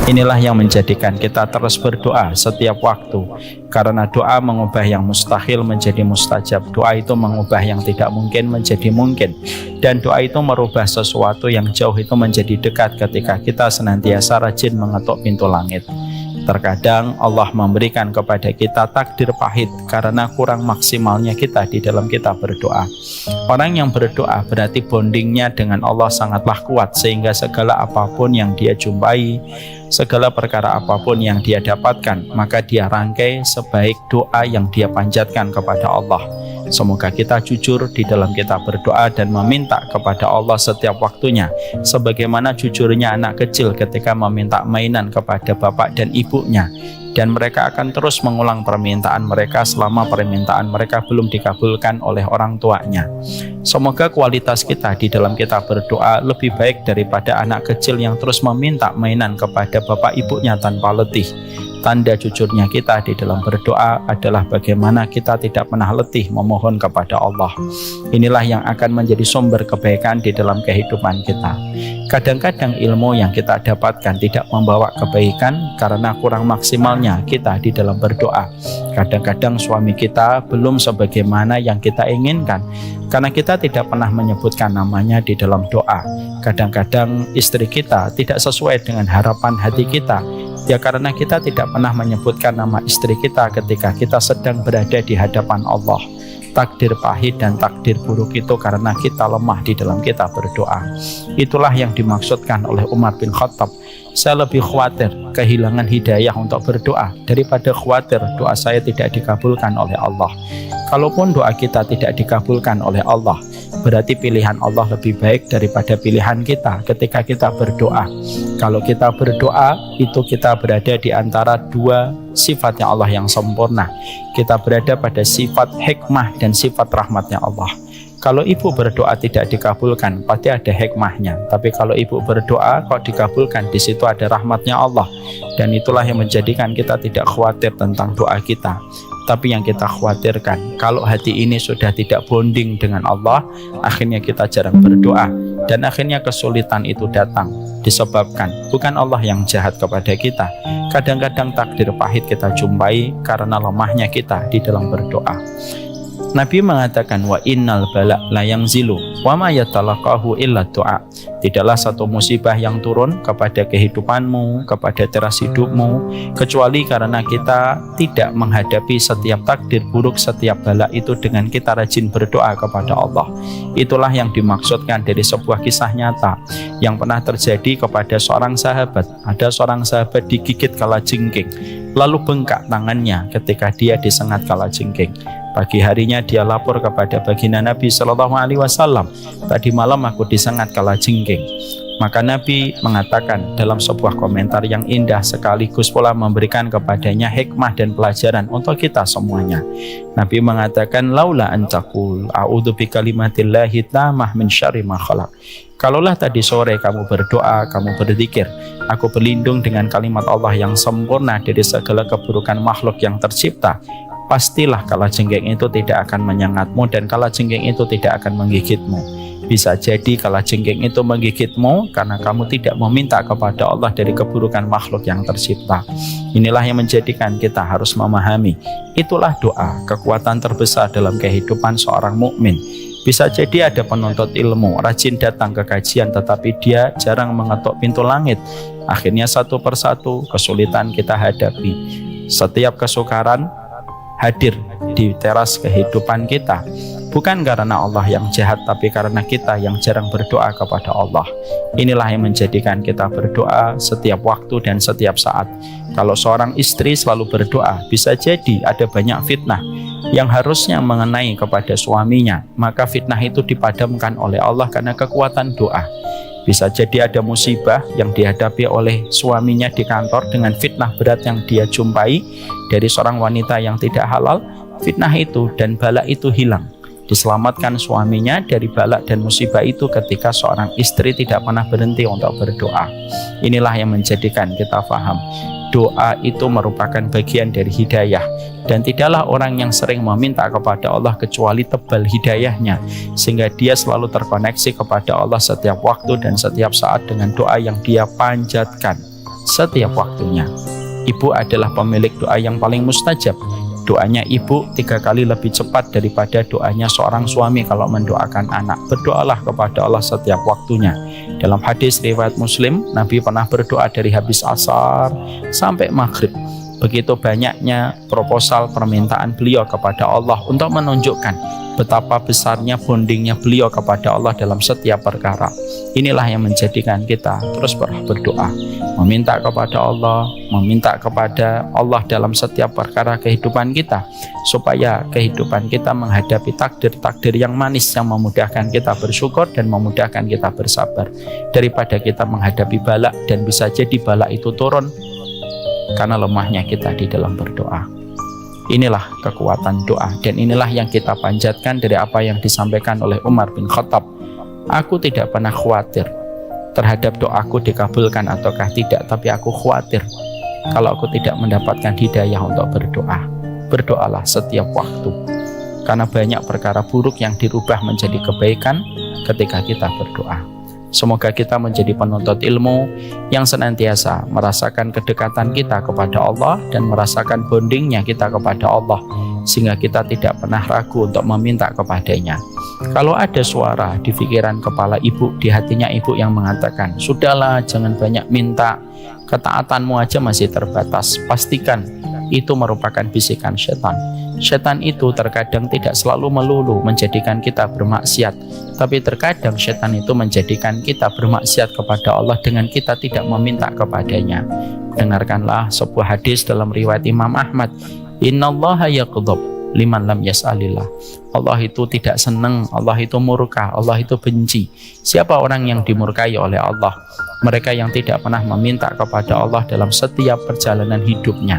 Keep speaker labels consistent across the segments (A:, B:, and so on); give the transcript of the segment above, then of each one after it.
A: Inilah yang menjadikan kita terus berdoa setiap waktu, karena doa mengubah yang mustahil menjadi mustajab. Doa itu mengubah yang tidak mungkin menjadi mungkin, dan doa itu merubah sesuatu yang jauh itu menjadi dekat ketika kita senantiasa rajin mengetuk pintu langit. Terkadang Allah memberikan kepada kita takdir pahit karena kurang maksimalnya kita di dalam kita berdoa. Orang yang berdoa berarti bondingnya dengan Allah sangatlah kuat, sehingga segala apapun yang dia jumpai, segala perkara apapun yang dia dapatkan, maka dia rangkai sebaik doa yang dia panjatkan kepada Allah. Semoga kita jujur di dalam kita berdoa dan meminta kepada Allah setiap waktunya, sebagaimana jujurnya anak kecil ketika meminta mainan kepada bapak dan ibunya, dan mereka akan terus mengulang permintaan mereka selama permintaan mereka belum dikabulkan oleh orang tuanya. Semoga kualitas kita di dalam kita berdoa lebih baik daripada anak kecil yang terus meminta mainan kepada bapak ibunya tanpa letih. Tanda jujurnya kita di dalam berdoa adalah bagaimana kita tidak pernah letih memohon kepada Allah. Inilah yang akan menjadi sumber kebaikan di dalam kehidupan kita. Kadang-kadang ilmu yang kita dapatkan tidak membawa kebaikan karena kurang maksimalnya kita di dalam berdoa. Kadang-kadang suami kita belum sebagaimana yang kita inginkan karena kita tidak pernah menyebutkan namanya di dalam doa. Kadang-kadang istri kita tidak sesuai dengan harapan hati kita, ya karena kita tidak pernah menyebutkan nama istri kita ketika kita sedang berada di hadapan Allah. Takdir pahit dan takdir buruk itu karena kita lemah di dalam kita berdoa. Itulah yang dimaksudkan oleh Umar bin Khattab. Saya lebih khawatir kehilangan hidayah untuk berdoa daripada khawatir doa saya tidak dikabulkan oleh Allah. Kalaupun doa kita tidak dikabulkan oleh Allah, berarti pilihan Allah lebih baik daripada pilihan kita ketika kita berdoa. Kalau kita berdoa, itu kita berada di antara dua sifatnya Allah yang sempurna. Kita berada pada sifat hikmah dan sifat rahmatnya Allah. Kalau ibu berdoa tidak dikabulkan, pasti ada hikmahnya. Tapi kalau ibu berdoa kok dikabulkan, di situ ada rahmatnya Allah. Dan itulah yang menjadikan kita tidak khawatir tentang doa kita. Tapi yang kita khawatirkan, kalau hati ini sudah tidak bonding dengan Allah, akhirnya kita jarang berdoa. Dan akhirnya kesulitan itu datang, disebabkan bukan Allah yang jahat kepada kita. Kadang-kadang takdir pahit kita jumpai karena lemahnya kita di dalam berdoa. Nabi mengatakan, wa innal bala la yanzilu wa ma yatalaqahu illa du'a. Tidaklah satu musibah yang turun kepada kehidupanmu, kepada teras hidupmu, kecuali karena kita tidak menghadapi setiap takdir buruk, setiap bala itu dengan kita rajin berdoa kepada Allah. Itulah yang dimaksudkan dari sebuah kisah nyata yang pernah terjadi kepada seorang sahabat. Ada seorang sahabat digigit kalajengking, lalu bengkak tangannya ketika dia disengat kalajengking. Pagi harinya dia lapor kepada baginda Nabi SAW, tadi malam aku disengat kalajengking. Maka Nabi mengatakan dalam sebuah komentar yang indah sekaligus pula memberikan kepadanya hikmah dan pelajaran untuk kita semuanya. Nabi mengatakan, laula antakul a'udzu bikalimatillahi tammah min syarri ma khalaq. Kalaulah tadi sore kamu berdoa, kamu berzikir, aku berlindung dengan kalimat Allah yang sempurna dari segala keburukan makhluk yang tercipta, pastilah kalajengking itu tidak akan menyengatmu dan kalajengking itu tidak akan menggigitmu. Bisa jadi kalajengking itu menggigitmu karena kamu tidak meminta kepada Allah dari keburukan makhluk yang tercipta. Inilah yang menjadikan kita harus memahami, itulah doa, kekuatan terbesar dalam kehidupan seorang mukmin. Bisa jadi ada penuntut ilmu, rajin datang ke kajian, tetapi dia jarang mengetuk pintu langit. Akhirnya satu persatu kesulitan kita hadapi. Setiap kesukaran hadir di teras kehidupan kita, bukan karena Allah yang jahat, tapi karena kita yang jarang berdoa kepada Allah. Inilah yang menjadikan kita berdoa setiap waktu dan setiap saat. Kalau seorang istri selalu berdoa, bisa jadi ada banyak fitnah yang harusnya mengenai kepada suaminya, maka fitnah itu dipadamkan oleh Allah karena kekuatan doa. Bisa jadi ada musibah yang dihadapi oleh suaminya di kantor dengan fitnah berat yang dia jumpai dari seorang wanita yang tidak halal. Fitnah itu dan bala itu hilang. Diselamatkan suaminya dari bala dan musibah itu ketika seorang istri tidak pernah berhenti untuk berdoa. Inilah yang menjadikan kita paham Doa itu merupakan bagian dari hidayah, dan tidaklah orang yang sering meminta kepada Allah kecuali tebal hidayahnya, sehingga dia selalu terkoneksi kepada Allah setiap waktu dan setiap saat dengan doa yang dia panjatkan setiap waktunya. Ibu adalah pemilik doa yang paling mustajab. Doanya ibu 3 kali lebih cepat daripada doanya seorang suami kalau mendoakan anak. Berdoalah kepada Allah setiap waktunya. Dalam hadis riwayat Muslim, Nabi pernah berdoa dari habis asar sampai maghrib. Begitu banyaknya proposal permintaan beliau kepada Allah untuk menunjukkan betapa besarnya bondingnya beliau kepada Allah dalam setiap perkara. Inilah yang menjadikan kita terus berdoa, meminta kepada Allah dalam setiap perkara kehidupan kita, supaya kehidupan kita menghadapi takdir-takdir yang manis yang memudahkan kita bersyukur dan memudahkan kita bersabar, daripada kita menghadapi bala dan bisa jadi bala itu turun karena lemahnya kita di dalam berdoa. Inilah kekuatan doa, dan inilah yang kita panjatkan dari apa yang disampaikan oleh Umar bin Khattab. Aku tidak pernah khawatir terhadap doaku dikabulkan ataukah tidak, tapi aku khawatir kalau aku tidak mendapatkan hidayah untuk berdoa. Berdoalah setiap waktu, karena banyak perkara buruk yang dirubah menjadi kebaikan ketika kita berdoa. Semoga kita menjadi penuntut ilmu yang senantiasa merasakan kedekatan kita kepada Allah dan merasakan bondingnya kita kepada Allah, sehingga kita tidak pernah ragu untuk meminta kepadanya. Kalau ada suara di pikiran kepala ibu, di hatinya ibu yang mengatakan, sudahlah jangan banyak minta, ketaatanmu aja masih terbatas, pastikan itu merupakan bisikan setan. Setan itu terkadang tidak selalu melulu menjadikan kita bermaksiat, tapi terkadang setan itu menjadikan kita bermaksiat kepada Allah dengan kita tidak meminta kepadanya. Dengarkanlah sebuah hadis dalam riwayat Imam Ahmad, innallaha yaghdab liman lam yas'alillah. Allah itu tidak senang, Allah itu murka, Allah itu benci. Siapa orang yang dimurkai oleh Allah? Mereka yang tidak pernah meminta kepada Allah dalam setiap perjalanan hidupnya.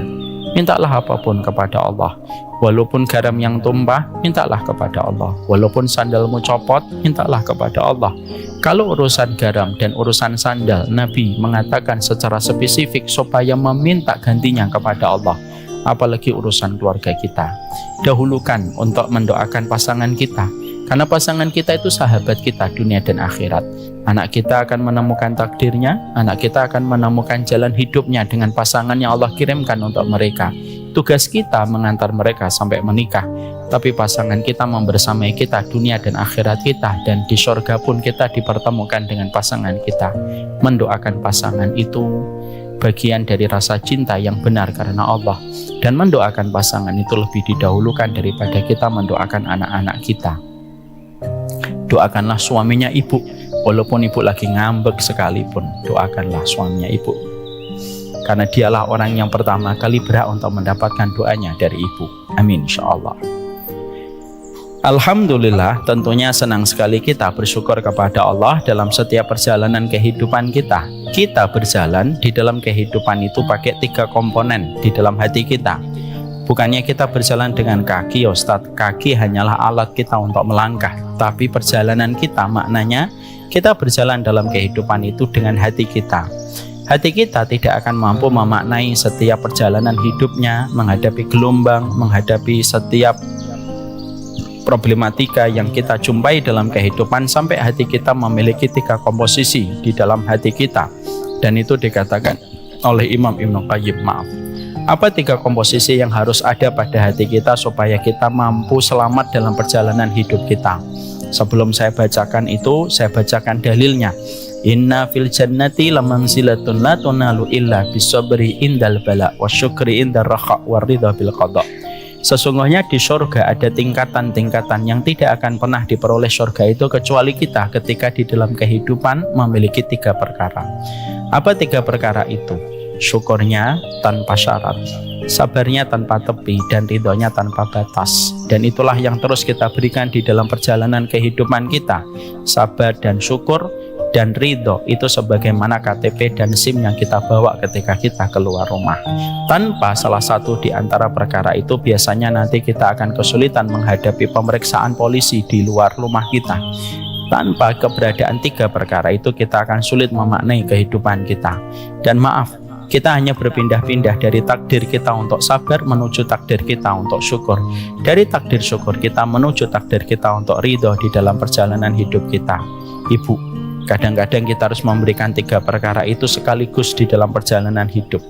A: Mintalah apapun kepada Allah. Walaupun garam yang tumpah, mintalah kepada Allah. Walaupun sandalmu copot, mintalah kepada Allah. Kalau urusan garam dan urusan sandal, Nabi mengatakan secara spesifik supaya meminta gantinya kepada Allah. Apalagi urusan keluarga kita. Dahulukan untuk mendoakan pasangan kita, karena pasangan kita itu sahabat kita dunia dan akhirat. Anak kita akan menemukan takdirnya, anak kita akan menemukan jalan hidupnya dengan pasangan yang Allah kirimkan untuk mereka. Tugas kita mengantar mereka sampai menikah, tapi pasangan kita membersamai kita dunia dan akhirat kita, dan di surga pun kita dipertemukan dengan pasangan kita. Mendoakan pasangan itu bagian dari rasa cinta yang benar karena Allah, dan mendoakan pasangan itu lebih didahulukan daripada kita mendoakan anak-anak kita. Doakanlah suaminya ibu, walaupun ibu lagi ngambek sekalipun, doakanlah suaminya ibu, karena dialah orang yang pertama kali berhak untuk mendapatkan doanya dari ibu. Amin insyaallah. Alhamdulillah, tentunya senang sekali kita bersyukur kepada Allah dalam setiap perjalanan kehidupan kita. Kita berjalan di dalam kehidupan itu pakai 3 komponen di dalam hati kita. Bukannya kita berjalan dengan kaki, Ustadz. Kaki hanyalah alat kita untuk melangkah. Tapi perjalanan kita maknanya kita berjalan dalam kehidupan itu dengan hati kita. Hati kita tidak akan mampu memaknai setiap perjalanan hidupnya, menghadapi gelombang, menghadapi setiap problematika yang kita jumpai dalam kehidupan, sampai hati kita memiliki 3 komposisi di dalam hati kita. Dan itu dikatakan oleh Imam Ibnu Qayyim. Apa 3 komposisi yang harus ada pada hati kita supaya kita mampu selamat dalam perjalanan hidup kita? Sebelum saya bacakan itu, saya bacakan dalilnya. Inna fil jannati lamangzilatun la tunalu illa bisabri indal bala wasyukri indar raha waridha bil qada. Sesungguhnya di surga ada tingkatan-tingkatan yang tidak akan pernah diperoleh surga itu kecuali kita ketika di dalam kehidupan memiliki 3 perkara. Apa 3 perkara itu? Syukurnya tanpa syarat, sabarnya tanpa tepi, dan ridhonya tanpa batas. Dan itulah yang terus kita berikan di dalam perjalanan kehidupan kita. Sabar dan syukur dan ridho itu sebagaimana KTP dan SIM yang kita bawa ketika kita keluar rumah. Tanpa salah satu di antara perkara itu, biasanya nanti kita akan kesulitan menghadapi pemeriksaan polisi di luar rumah kita. Tanpa keberadaan 3 perkara itu, kita akan sulit memaknai kehidupan kita. Dan maaf, Kita hanya berpindah-pindah dari takdir kita untuk sabar menuju takdir kita untuk syukur. Dari takdir syukur kita menuju takdir kita untuk ridho di dalam perjalanan hidup kita. Ibu, kadang-kadang kita harus memberikan 3 perkara itu sekaligus di dalam perjalanan hidup.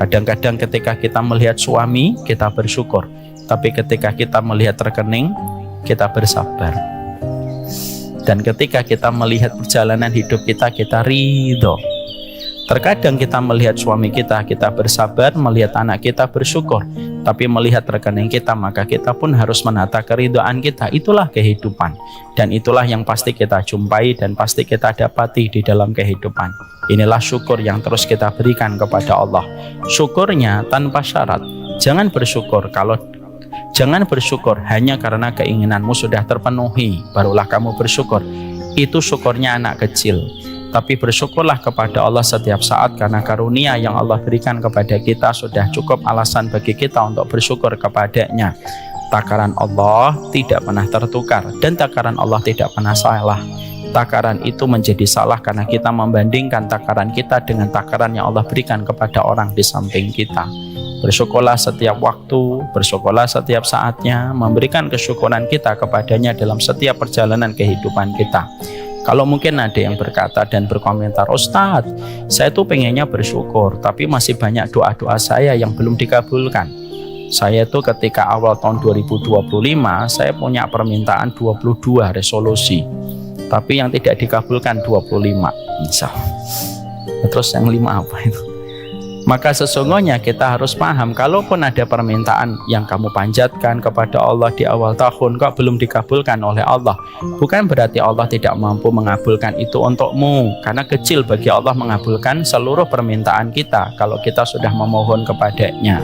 A: Kadang-kadang ketika kita melihat suami, kita bersyukur. Tapi ketika kita melihat rekening, kita bersabar. Dan ketika kita melihat perjalanan hidup kita, kita ridho. Terkadang kita melihat suami kita, kita bersabar, melihat anak kita bersyukur. Tapi melihat rekening kita, maka kita pun harus menata keridhaan kita. Itulah kehidupan. Dan itulah yang pasti kita jumpai dan pasti kita dapati di dalam kehidupan. Inilah syukur yang terus kita berikan kepada Allah. Syukurnya tanpa syarat. Jangan bersyukur hanya karena keinginanmu sudah terpenuhi, barulah kamu bersyukur. Itu syukurnya anak kecil. Tapi bersyukurlah kepada Allah setiap saat, karena karunia yang Allah berikan kepada kita sudah cukup alasan bagi kita untuk bersyukur kepadanya. Takaran Allah tidak pernah tertukar dan takaran Allah tidak pernah salah. Takaran itu menjadi salah karena kita membandingkan takaran kita dengan takaran yang Allah berikan kepada orang di samping kita. Bersyukurlah setiap waktu, bersyukurlah setiap saatnya, memberikan kesyukuran kita kepadanya dalam setiap perjalanan kehidupan kita. Kalau mungkin ada yang berkata dan berkomentar, Ustadz, saya tuh pengennya bersyukur, tapi masih banyak doa-doa saya yang belum dikabulkan. Saya tuh ketika awal tahun 2025, saya punya permintaan 22 resolusi, tapi yang tidak dikabulkan 25. Misal. Terus yang 5 apa itu? Maka sesungguhnya kita harus paham, kalaupun ada permintaan yang kamu panjatkan kepada Allah di awal tahun kok belum dikabulkan oleh Allah, bukan berarti Allah tidak mampu mengabulkan itu untukmu, karena kecil bagi Allah mengabulkan seluruh permintaan kita kalau kita sudah memohon kepadanya.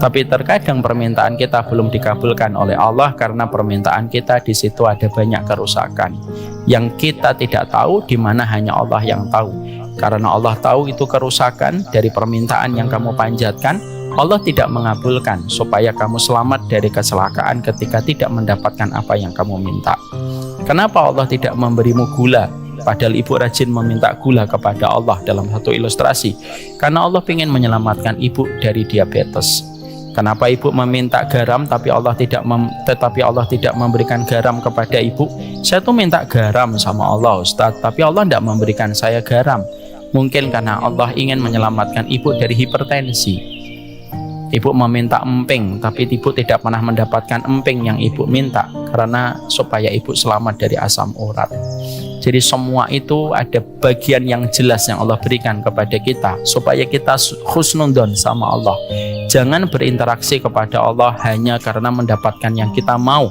A: Tapi terkadang permintaan kita belum dikabulkan oleh Allah karena permintaan kita di situ ada banyak kerusakan yang kita tidak tahu, di mana hanya Allah yang tahu. Karena Allah tahu itu kerusakan dari permintaan yang kamu panjatkan, Allah tidak mengabulkan supaya kamu selamat dari kecelakaan ketika tidak mendapatkan apa yang kamu minta. Kenapa Allah tidak memberimu gula? Padahal ibu rajin meminta gula kepada Allah dalam satu ilustrasi. Karena Allah ingin menyelamatkan ibu dari diabetes. Kenapa ibu meminta garam tapi Allah tidak memberikan garam kepada ibu? Saya tuh minta garam sama Allah, Ustadz, tapi Allah tidak memberikan saya garam. Mungkin karena Allah ingin menyelamatkan ibu dari hipertensi. Ibu meminta emping, tapi ibu tidak pernah mendapatkan emping yang ibu minta, karena supaya ibu selamat dari asam urat. Jadi semua itu ada bagian yang jelas yang Allah berikan kepada kita, supaya kita husnudon sama Allah. Jangan berinteraksi kepada Allah hanya karena mendapatkan yang kita mau,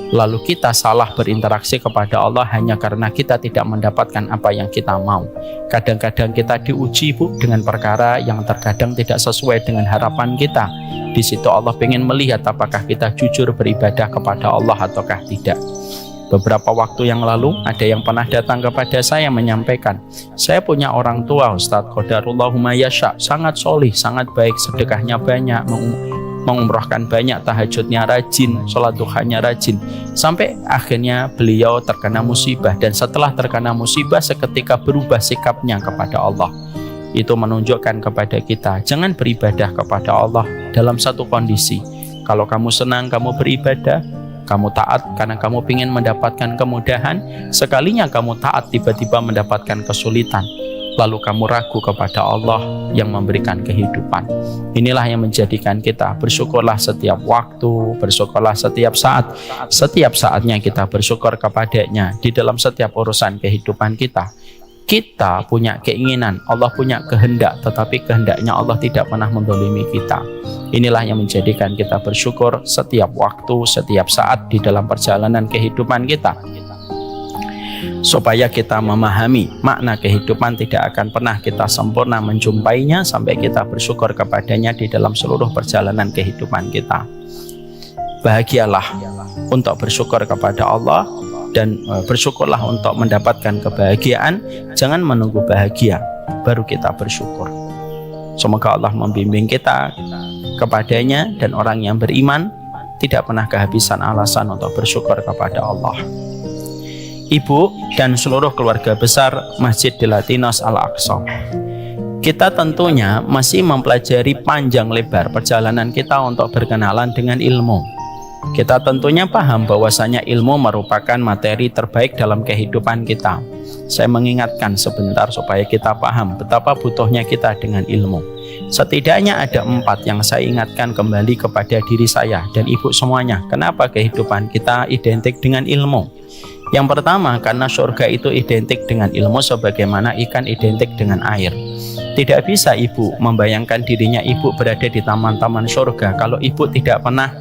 A: lalu kita salah berinteraksi kepada Allah hanya karena kita tidak mendapatkan apa yang kita mau. Kadang-kadang kita diuji, Bu, dengan perkara yang terkadang tidak sesuai dengan harapan kita. Di situ Allah ingin melihat apakah kita jujur beribadah kepada Allah ataukah tidak. Beberapa waktu yang lalu ada yang pernah datang kepada saya menyampaikan, saya punya orang tua, Ustadz, Qadarullahu yasha, sangat solih, sangat baik, sedekahnya banyak, mengumrohkan banyak, tahajudnya rajin, sholat duhanya rajin, sampai akhirnya beliau terkena musibah, dan setelah terkena musibah seketika berubah sikapnya kepada Allah. Itu menunjukkan kepada kita, jangan beribadah kepada Allah dalam satu kondisi. Kalau kamu senang kamu beribadah, kamu taat karena kamu ingin mendapatkan kemudahan, sekalinya kamu taat tiba-tiba mendapatkan kesulitan, lalu kamu ragu kepada Allah yang memberikan kehidupan. Inilah yang menjadikan kita bersyukurlah setiap waktu, bersyukurlah setiap saat. Setiap saatnya kita bersyukur kepadanya di dalam setiap urusan kehidupan kita. Kita punya keinginan, Allah punya kehendak, tetapi kehendaknya Allah tidak pernah mendolimi kita. Inilah yang menjadikan kita bersyukur setiap waktu, setiap saat di dalam perjalanan kehidupan kita. Supaya kita memahami makna kehidupan, tidak akan pernah kita sempurna menjumpainya sampai kita bersyukur kepadanya di dalam seluruh perjalanan kehidupan kita. Bahagialah untuk bersyukur kepada Allah, dan bersyukurlah untuk mendapatkan kebahagiaan. Jangan menunggu bahagia baru kita bersyukur. Semoga Allah membimbing kita kepadanya, dan orang yang beriman tidak pernah kehabisan alasan untuk bersyukur kepada Allah. Ibu dan seluruh keluarga besar Masjid de Latinos Al-Aqsa, Kita tentunya masih mempelajari panjang lebar perjalanan kita untuk berkenalan dengan ilmu. Kita tentunya paham bahwasanya ilmu merupakan materi terbaik dalam kehidupan kita. Saya mengingatkan sebentar supaya kita paham betapa butuhnya kita dengan ilmu. Setidaknya ada 4 yang saya ingatkan kembali kepada diri saya dan ibu semuanya. Kenapa kehidupan kita identik dengan ilmu? Yang pertama, karena surga itu identik dengan ilmu sebagaimana ikan identik dengan air. Tidak bisa ibu membayangkan dirinya ibu berada di taman-taman surga kalau ibu tidak pernah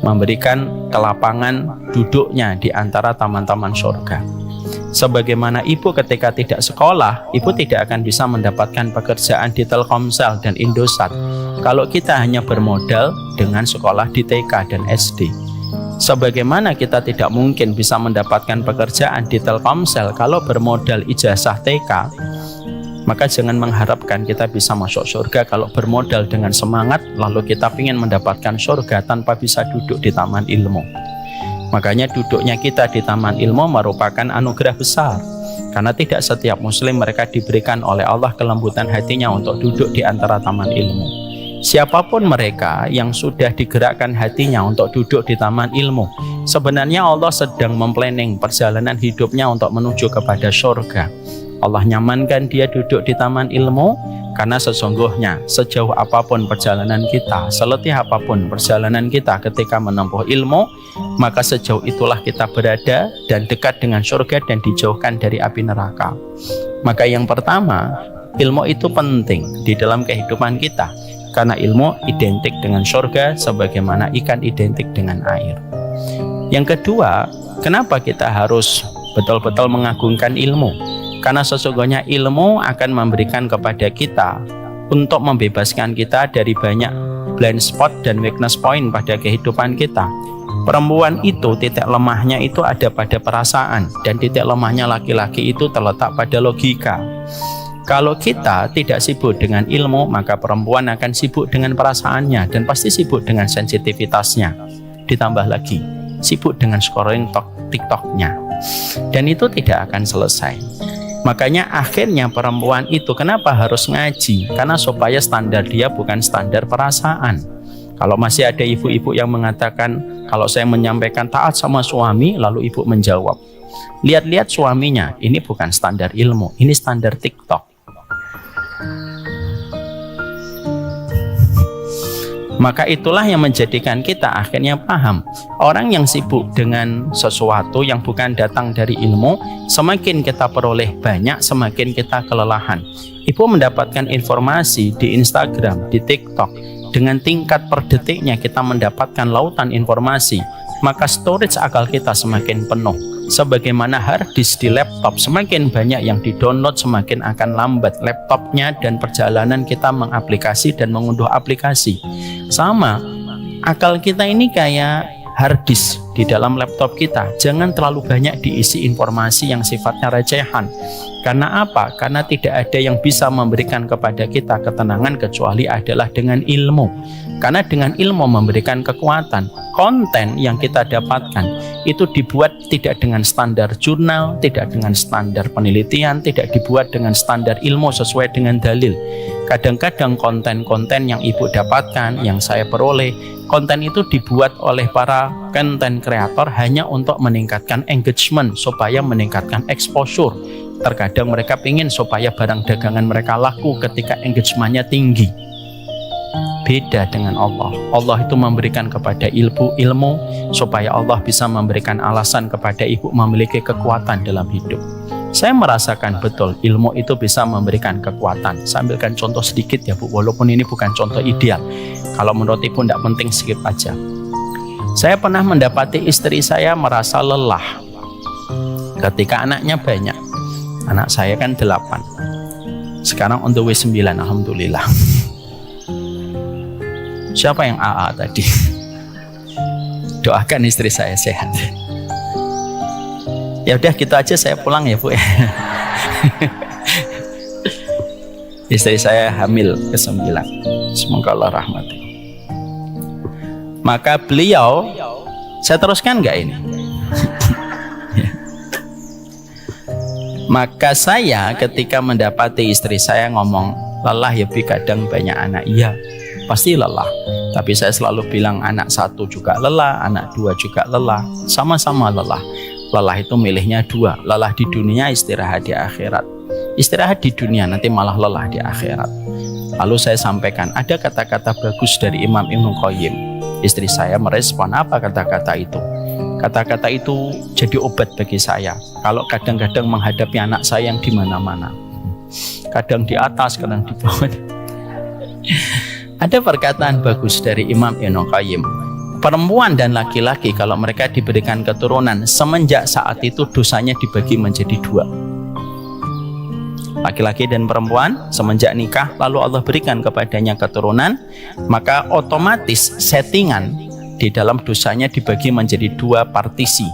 A: memberikan kelapangan duduknya di antara taman-taman surga. Sebagaimana ibu ketika tidak sekolah, ibu tidak akan bisa mendapatkan pekerjaan di Telkomsel dan Indosat kalau kita hanya bermodal dengan sekolah di TK dan SD. Sebagaimana kita tidak mungkin bisa mendapatkan pekerjaan di Telkomsel kalau bermodal ijazah TK, maka jangan mengharapkan kita bisa masuk surga kalau bermodal dengan semangat lalu kita ingin mendapatkan surga tanpa bisa duduk di taman ilmu. Makanya duduknya kita di taman ilmu merupakan anugerah besar, karena tidak setiap muslim mereka diberikan oleh Allah kelembutan hatinya untuk duduk di antara taman ilmu. Siapapun mereka yang sudah digerakkan hatinya untuk duduk di taman ilmu, sebenarnya Allah sedang memplanning perjalanan hidupnya untuk menuju kepada surga. Allah nyamankan dia duduk di taman ilmu karena sesungguhnya sejauh apapun perjalanan kita, seletih apapun perjalanan kita ketika menempuh ilmu, maka sejauh itulah kita berada dan dekat dengan surga dan dijauhkan dari api neraka. Maka yang pertama, ilmu itu penting di dalam kehidupan kita. Karena ilmu identik dengan surga sebagaimana ikan identik dengan air. Yang kedua, kenapa kita harus betul-betul mengagungkan ilmu? Karena sesungguhnya ilmu akan memberikan kepada kita untuk membebaskan kita dari banyak blind spot dan weakness point pada kehidupan kita. Perempuan itu titik lemahnya itu ada pada perasaan, dan titik lemahnya laki-laki itu terletak pada logika. Kalau kita tidak sibuk dengan ilmu, maka perempuan akan sibuk dengan perasaannya dan pasti sibuk dengan sensitivitasnya. Ditambah lagi, sibuk dengan scrolling TikTok-nya. Dan itu tidak akan selesai. Makanya akhirnya perempuan itu kenapa harus ngaji? Karena supaya standar dia bukan standar perasaan. Kalau masih ada ibu-ibu yang mengatakan, kalau saya menyampaikan taat sama suami, lalu ibu menjawab, lihat-lihat suaminya, ini bukan standar ilmu, ini standar TikTok. Maka itulah yang menjadikan kita akhirnya paham, orang yang sibuk dengan sesuatu yang bukan datang dari ilmu, semakin kita peroleh banyak, semakin kita kelelahan. Ibu mendapatkan informasi di Instagram, di TikTok, dengan tingkat per detiknya kita mendapatkan lautan informasi, maka storage akal kita semakin penuh. Sebagaimana hard disk di laptop, semakin banyak yang di-download, semakin akan lambat laptopnya dan perjalanan kita mengaplikasi dan mengunduh aplikasi. Sama, akal kita ini kayak hard disk di dalam laptop kita. Jangan terlalu banyak diisi informasi yang sifatnya recehan. Karena apa? Karena tidak ada yang bisa memberikan kepada kita ketenangan kecuali adalah dengan ilmu. Karena dengan ilmu memberikan kekuatan. Konten yang kita dapatkan itu dibuat tidak dengan standar jurnal, tidak dengan standar penelitian, tidak dibuat dengan standar ilmu sesuai dengan dalil. Kadang-kadang konten-konten yang ibu dapatkan, yang saya peroleh, konten itu dibuat oleh para konten kreator hanya untuk meningkatkan engagement, supaya meningkatkan exposure. Terkadang mereka ingin supaya barang dagangan mereka laku ketika engagementnya tinggi. Beda dengan Allah. Allah itu memberikan kepada ilmu supaya Allah bisa memberikan alasan kepada ibu memiliki kekuatan dalam hidup. Saya merasakan betul ilmu itu bisa memberikan kekuatan. Saya ambilkan contoh sedikit ya Bu, walaupun ini bukan contoh ideal. Kalau menurut ibu tidak penting, skip aja. Saya pernah mendapati istri saya merasa lelah ketika anaknya banyak. Anak saya kan 8. Sekarang on the way 9, alhamdulillah. Siapa yang AA tadi? Doakan istri saya sehat. Ya udah gitu aja, saya pulang ya Bu. Istri saya hamil ke-9. Semoga Allah rahmati. Maka beliau, saya teruskan nggak ini? Maka saya ketika mendapati istri saya ngomong Lelah ya Bi, kadang banyak anak. Iya, pasti lelah. Tapi saya selalu bilang anak satu juga lelah, anak dua juga lelah, sama-sama lelah. Lelah itu milihnya dua, lelah di dunia, istirahat di akhirat. Istirahat di dunia nanti malah lelah di akhirat. Lalu saya sampaikan ada kata-kata bagus dari Imam Ibnu Qayyim. Istri saya merespon, apa kata-kata itu? Kata-kata itu jadi obat bagi saya. Kalau kadang-kadang menghadapi anak saya yang di mana-mana, kadang di atas, kadang di bawah. Ada perkataan bagus dari Imam Ibnu Qayyim. Perempuan dan laki-laki kalau mereka diberikan keturunan, semenjak saat itu dosanya dibagi menjadi dua. Laki-laki dan perempuan semenjak nikah lalu Allah berikan kepadanya keturunan, maka otomatis settingan di dalam dosanya dibagi menjadi dua partisi.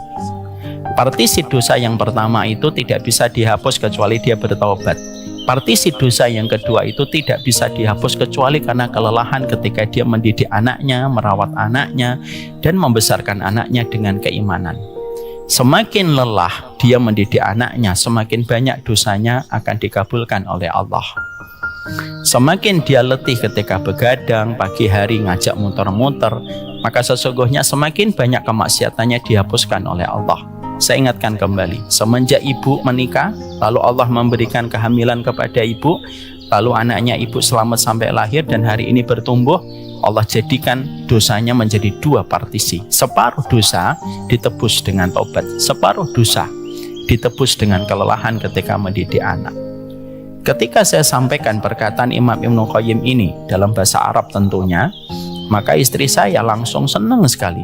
A: Partisi dosa yang pertama itu tidak bisa dihapus kecuali dia bertaubat. Partisi dosa yang kedua itu tidak bisa dihapus kecuali karena kelelahan ketika dia mendidik anaknya, merawat anaknya, dan membesarkan anaknya dengan keimanan. Semakin lelah dia mendidik anaknya, semakin banyak dosanya akan dikabulkan oleh Allah. Semakin dia letih ketika begadang, pagi hari ngajak muter-muter, maka sesungguhnya semakin banyak kemaksiatannya dihapuskan oleh Allah. Saya ingatkan kembali, semenjak ibu menikah, lalu Allah memberikan kehamilan kepada ibu, lalu anaknya ibu selamat sampai lahir dan hari ini bertumbuh, Allah jadikan dosanya menjadi dua partisi. Separuh dosa ditebus dengan taubat, separuh dosa ditebus dengan kelelahan ketika mendidik anak. Ketika saya sampaikan perkataan Imam Ibnu Qayyim ini dalam bahasa Arab tentunya, maka istri saya langsung senang sekali.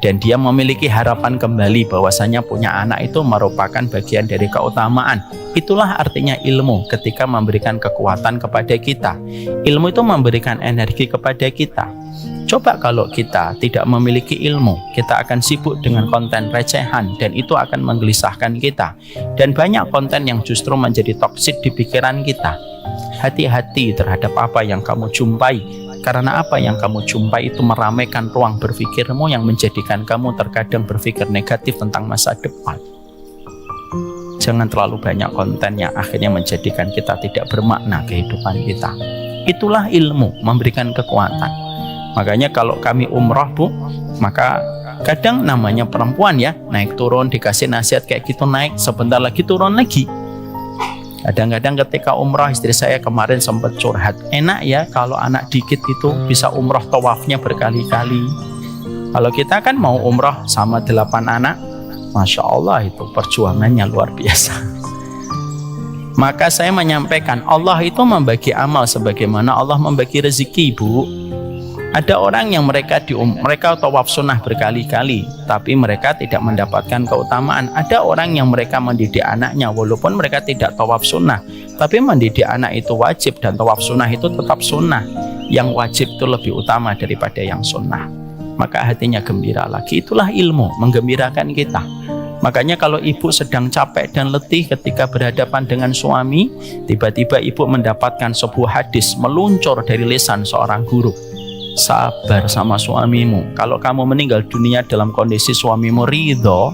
A: Dan dia memiliki harapan kembali bahwasanya punya anak itu merupakan bagian dari keutamaan. Itulah artinya ilmu ketika memberikan kekuatan kepada kita. Ilmu itu memberikan energi kepada kita. Coba kalau kita tidak memiliki ilmu, kita akan sibuk dengan konten recehan dan itu akan menggelisahkan kita. Dan banyak konten yang justru menjadi toksik di pikiran kita. Hati-hati terhadap apa yang kamu jumpai. Karena apa yang kamu jumpai itu meramaikan ruang berpikirmu yang menjadikan kamu terkadang berpikir negatif tentang masa depan. Jangan terlalu banyak konten yang akhirnya menjadikan kita tidak bermakna kehidupan kita. Itulah ilmu, memberikan kekuatan. Makanya kalau kami umroh Bu, maka kadang namanya perempuan ya, naik turun dikasih nasihat kayak gitu, naik sebentar lagi turun lagi. Kadang-kadang ketika umrah istri saya kemarin sempat curhat, enak ya kalau anak dikit itu bisa umrah tawafnya berkali-kali. Kalau kita kan mau umrah sama 8 anak, Masya Allah itu perjuangannya luar biasa. Maka saya menyampaikan Allah itu membagi amal sebagaimana Allah membagi rezeki Bu. Ada orang yang mereka tawaf sunnah berkali-kali, tapi mereka tidak mendapatkan keutamaan. Ada orang yang mereka mendidik anaknya, walaupun mereka tidak tawaf sunnah, tapi mendidik anak itu wajib dan tawaf sunnah itu tetap sunnah. Yang wajib itu lebih utama daripada yang sunnah. Maka hatinya gembira lagi. Itulah ilmu, menggembirakan kita. Makanya kalau ibu sedang capek dan letih ketika berhadapan dengan suami, tiba-tiba ibu mendapatkan sebuah hadis meluncur dari lisan seorang guru. Sabar sama suamimu. Kalau kamu meninggal dunia dalam kondisi suamimu ridho,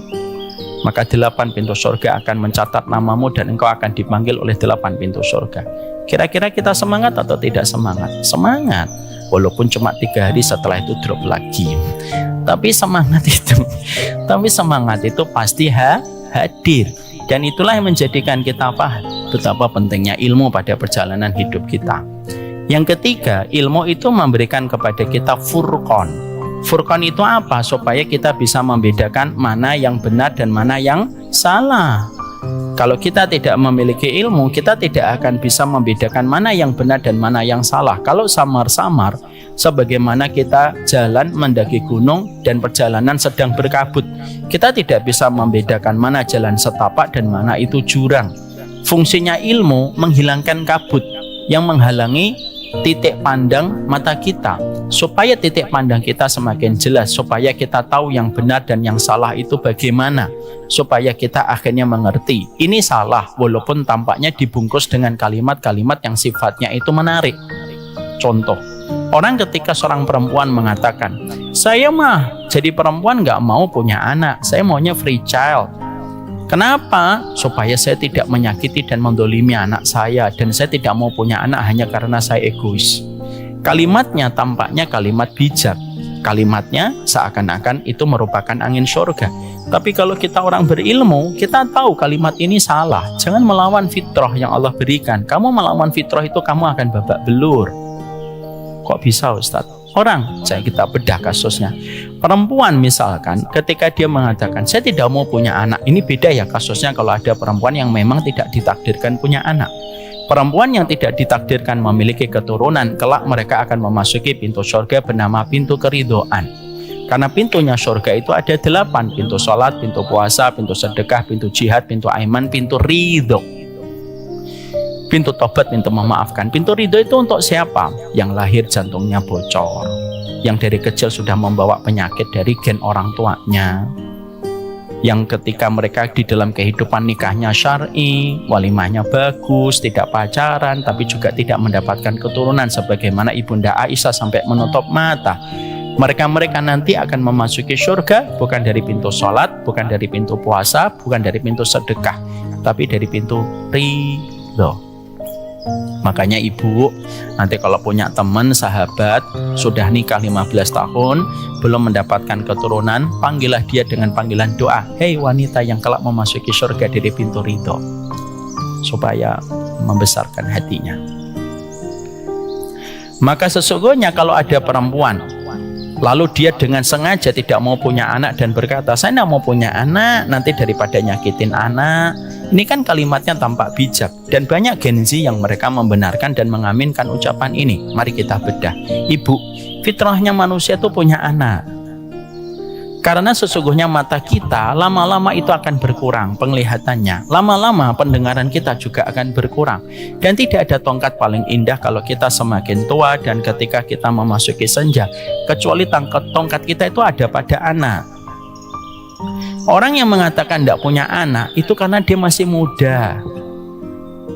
A: maka 8 pintu surga akan mencatat namamu dan engkau akan dipanggil oleh 8 pintu surga. Kira-kira kita semangat atau tidak semangat? Semangat. Walaupun cuma 3 hari setelah itu drop lagi. Tapi semangat itu pasti hadir. Dan itulah yang menjadikan kita paham betapa pentingnya ilmu pada perjalanan hidup kita. Yang ketiga, ilmu itu memberikan kepada kita furqan. Furqan itu apa? Supaya kita bisa membedakan mana yang benar dan mana yang salah. Kalau kita tidak memiliki ilmu, kita tidak akan bisa membedakan mana yang benar dan mana yang salah. Kalau samar-samar, sebagaimana kita jalan mendaki gunung dan perjalanan sedang berkabut, kita tidak bisa membedakan mana jalan setapak dan mana itu jurang. Fungsinya ilmu menghilangkan kabut yang menghalangi titik pandang mata kita, supaya titik pandang kita semakin jelas, supaya kita tahu yang benar dan yang salah itu bagaimana, supaya kita akhirnya mengerti ini salah walaupun tampaknya dibungkus dengan kalimat-kalimat yang sifatnya itu menarik. Contoh, orang ketika seorang perempuan mengatakan, saya mah jadi perempuan gak mau punya anak, saya maunya free child. Kenapa? Supaya saya tidak menyakiti dan mendolimi anak saya, dan saya tidak mau punya anak hanya karena saya egois. Kalimatnya tampaknya kalimat bijak, kalimatnya seakan-akan itu merupakan angin surga. Tapi kalau kita orang berilmu, kita tahu kalimat ini salah. Jangan melawan fitrah yang Allah berikan. Kamu melawan fitrah itu kamu akan babak belur. Kok bisa, Ustadz? Orang, saya kita bedah kasusnya. Perempuan misalkan ketika dia mengatakan saya tidak mau punya anak, ini beda ya kasusnya kalau ada perempuan yang memang tidak ditakdirkan punya anak. Perempuan yang tidak ditakdirkan memiliki keturunan, kelak mereka akan memasuki pintu surga bernama pintu keridhaan. Karena pintunya surga itu ada 8, pintu sholat, pintu puasa, pintu sedekah, pintu jihad, pintu aiman, pintu ridho, pintu tobat, pintu memaafkan. Pintu ridho itu untuk siapa? Yang lahir jantungnya bocor, yang dari kecil sudah membawa penyakit dari gen orang tuanya, yang ketika mereka di dalam kehidupan nikahnya syar'i, walimahnya bagus, tidak pacaran, tapi juga tidak mendapatkan keturunan sebagaimana Ibunda Aisyah sampai menutup mata. Mereka nanti akan memasuki surga bukan dari pintu sholat, bukan dari pintu puasa, bukan dari pintu sedekah, tapi dari pintu ridho. Makanya ibu, nanti kalau punya teman, sahabat, sudah nikah 15 tahun, belum mendapatkan keturunan, panggillah dia dengan panggilan doa. Hei wanita yang kelak memasuki surga dari pintu ridho, supaya membesarkan hatinya. Maka sesungguhnya kalau ada perempuan, lalu dia dengan sengaja tidak mau punya anak dan berkata, saya tidak mau punya anak, nanti daripada nyakitin anak. Ini kan kalimatnya tampak bijak, dan banyak Gen Z yang mereka membenarkan dan mengaminkan ucapan ini. Mari kita bedah. Ibu, fitrahnya manusia itu punya anak. Karena sesungguhnya mata kita lama-lama itu akan berkurang penglihatannya. Lama-lama pendengaran kita juga akan berkurang. Dan tidak ada tongkat paling indah kalau kita semakin tua dan ketika kita memasuki senja, kecuali tongkat kita itu ada pada anak. Orang yang mengatakan tidak punya anak itu karena dia masih muda.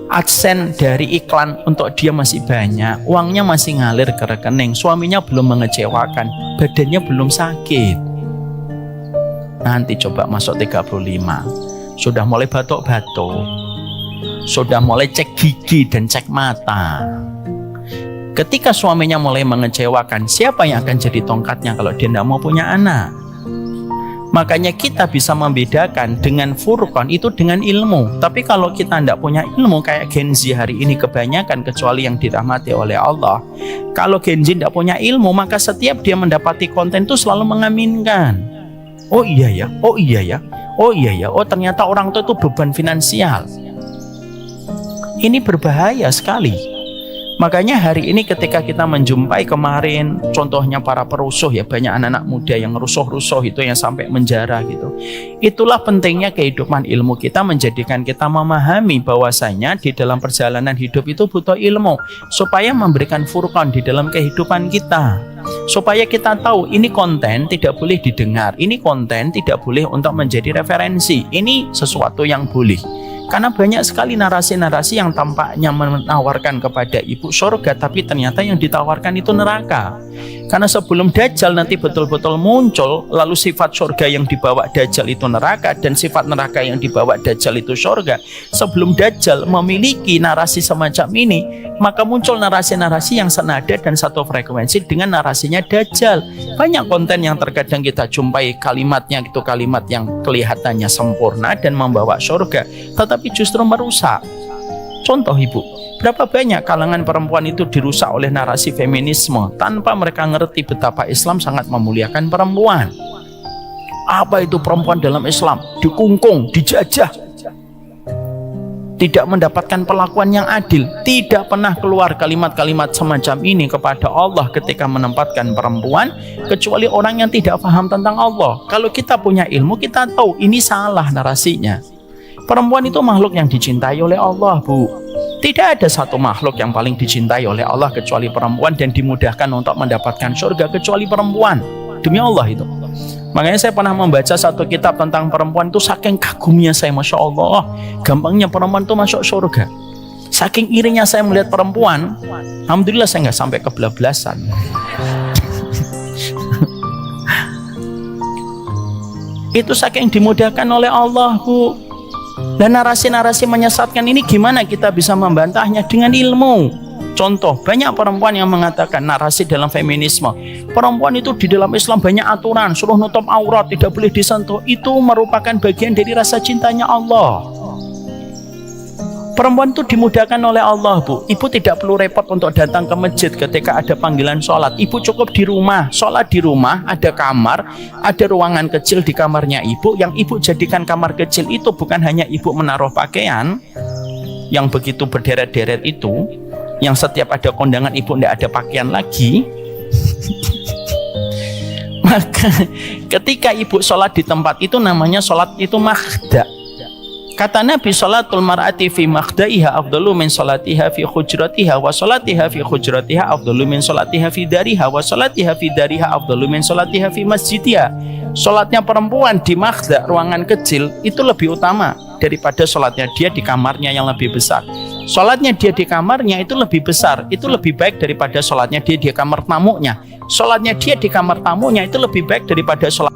A: Adsen dari iklan untuk dia masih banyak, uangnya masih ngalir ke rekening, suaminya belum mengecewakan, badannya belum sakit. Nanti coba masuk 35, sudah mulai batuk-batuk, sudah mulai cek gigi dan cek mata. Ketika suaminya mulai mengecewakan, siapa yang akan jadi tongkatnya kalau dia tidak mau punya anak? Makanya kita bisa membedakan dengan furqan itu dengan ilmu. Tapi kalau kita tidak punya ilmu kayak Gen Z hari ini kebanyakan, kecuali yang dirahmati oleh Allah, kalau Gen Z tidak punya ilmu, maka setiap dia mendapati konten itu selalu mengaminkan. Oh iya ya, oh iya ya, oh iya ya, oh ternyata orang tua itu beban finansial. Ini berbahaya sekali. Makanya hari ini ketika kita menjumpai kemarin contohnya para perusuh ya, banyak anak-anak muda yang rusuh-rusuh itu yang sampai menjara gitu. Itulah pentingnya kehidupan ilmu kita, menjadikan kita memahami bahwasanya di dalam perjalanan hidup itu butuh ilmu supaya memberikan furqan di dalam kehidupan kita. Supaya kita tahu ini konten tidak boleh didengar, ini konten tidak boleh untuk menjadi referensi, ini sesuatu yang boleh. Karena banyak sekali narasi-narasi yang tampaknya menawarkan kepada ibu surga, tapi ternyata yang ditawarkan itu neraka. Karena sebelum Dajjal nanti betul-betul muncul, lalu sifat surga yang dibawa Dajjal itu neraka, dan sifat neraka yang dibawa Dajjal itu surga. Sebelum Dajjal memiliki narasi semacam ini, maka muncul narasi-narasi yang senada dan satu frekuensi dengan narasinya Dajjal. Banyak konten yang terkadang kita jumpai kalimatnya itu kalimat yang kelihatannya sempurna dan membawa surga, tetapi justru merusak. Contoh ibu, berapa banyak kalangan perempuan itu dirusak oleh narasi feminisme tanpa mereka ngerti betapa Islam sangat memuliakan perempuan. Apa itu perempuan dalam Islam? Dikungkung, dijajah, tidak mendapatkan perlakuan yang adil. Tidak pernah keluar kalimat-kalimat semacam ini kepada Allah ketika menempatkan perempuan, kecuali orang yang tidak paham tentang Allah. Kalau kita punya ilmu, kita tahu ini salah narasinya. Perempuan itu makhluk yang dicintai oleh Allah, Bu. Tidak ada satu makhluk yang paling dicintai oleh Allah kecuali perempuan, dan dimudahkan untuk mendapatkan surga kecuali perempuan. Demi Allah itu. Makanya saya pernah membaca satu kitab tentang perempuan itu, saking kagumnya saya, Masya Allah, gampangnya perempuan itu masuk surga. Saking irinya saya melihat perempuan, alhamdulillah saya nggak sampai kebablasan. Itu saking dimudahkan oleh Allah, Bu. Dan narasi-narasi menyesatkan ini gimana kita bisa membantahnya? Dengan ilmu. Contoh, banyak perempuan yang mengatakan narasi dalam feminisme, perempuan itu di dalam Islam banyak aturan, suruh nutup aurat, tidak boleh disentuh. Itu merupakan bagian dari rasa cintanya Allah. Perempuan itu dimudahkan oleh Allah, Bu. Ibu tidak perlu repot untuk datang ke masjid ketika ada panggilan sholat. Ibu cukup di rumah, sholat di rumah, ada kamar, ada ruangan kecil di kamarnya ibu. Yang ibu jadikan kamar kecil itu bukan hanya ibu menaruh pakaian yang begitu berderet-deret itu, yang setiap ada kondangan ibu tidak ada pakaian lagi. Maka ketika ibu sholat di tempat itu, namanya sholat itu makhda. Kata Nabi, sholatul mar'ati fi makhdaiha afdalu min sholatiha fi hujratiha, wa sholatiha fi hujratiha afdalu min sholatiha fi dariha, wa sholatiha fi dariha afdalu min sholatiha fi masjidiha. Sholatnya perempuan di makhda, ruangan kecil, itu lebih utama daripada sholatnya dia di kamarnya yang lebih besar. Sholatnya dia di kamarnya itu lebih besar, itu lebih baik daripada sholatnya dia di kamar tamunya. Sholatnya dia di kamar tamunya itu lebih baik daripada sholat